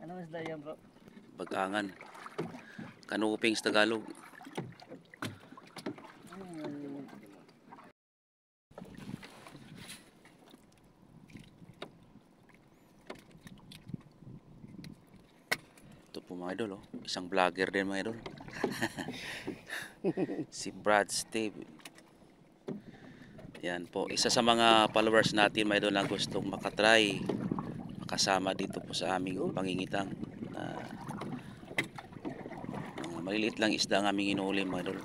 Anong isda yan, bro? Bagangan. Kanuping sa Tagalog. Ito po mga idol, oh. Isang vlogger din mga idol. Si Brad Steve. Yan po, isa sa mga followers natin mga idol na gustong makatry, makasama dito po sa aming pangingitang. Mga maliliit lang isda ang aming inuulim mga idol.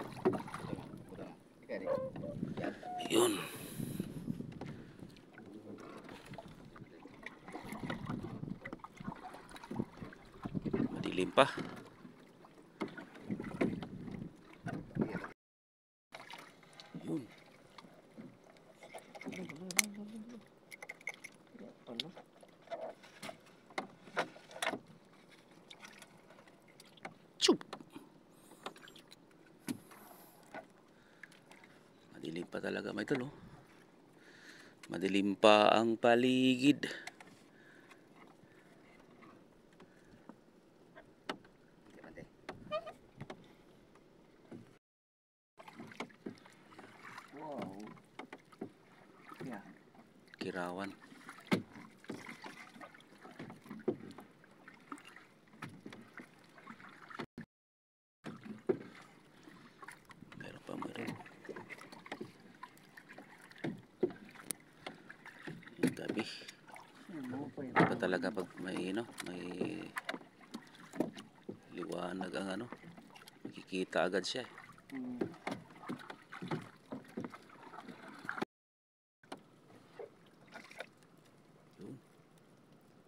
Yun. Madilim pa. Yun. Chup. Madilim pa talaga mga idol, oh. Madilim pa ang paligid. Wow. Yeah. Kirawan. Meron pa mga idol. Yung gabi. Iba talaga pag may may liwanag ang makikita agad siya. Yun.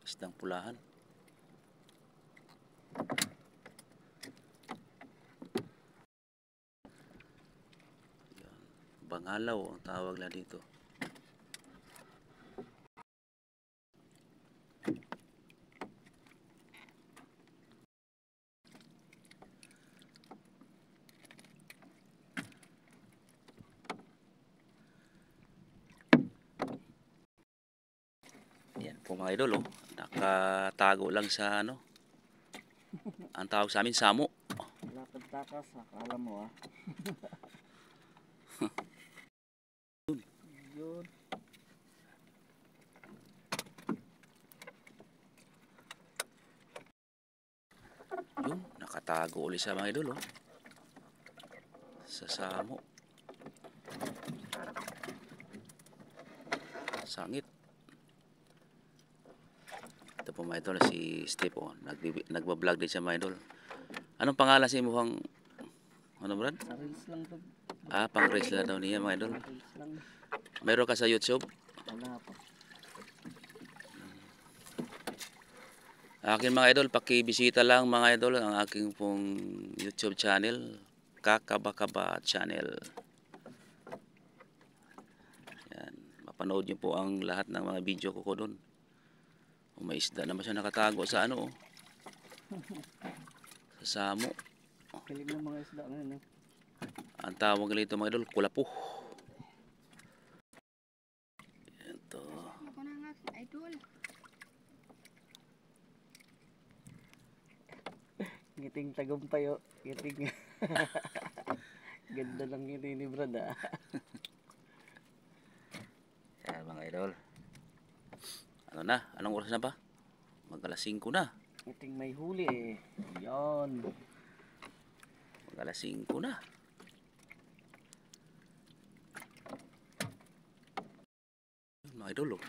Isdang pulahan. Yan. Bangalaw ang tawag na dito. Yan po mga idol, oh. Nakatago lang sa ang tawag sa amin samo. Lapad takas, akala mo ah. Yun. Yun, nakatago ulit sa mga idol, oh. Sa samo. Sangit. Ito po mga idol, si Steve, oh. Nagbablog din siya mga idol. Anong pangalan si mukhang Brad? Sa reels lang to. Pang race lang daw niya mga idol. Reels lang. Meron ka sa YouTube? Wala pa. Akin mga idol, pakibisita lang mga idol ang aking pong YouTube channel, Kakabakaba Channel. Yan, mapanood niyo po ang lahat ng mga video ko doon. May isda naman siya nakatago sa oh. Sa samo. Kilig ng mga isda ngayon, eh. Ang tawag nila ito mga idol, kulapo. Ito. Ako na nga, idol. Ngiting tagumpay, oh. Ngiting. Ganda lang ngiti ni Brad, ah. Yan mga idol. Ano na? Anong oras na ba? Mag-alas 5 na. Ngiting may huli, eh. Yan. Mag-alas 5 na. Mga idol, oh.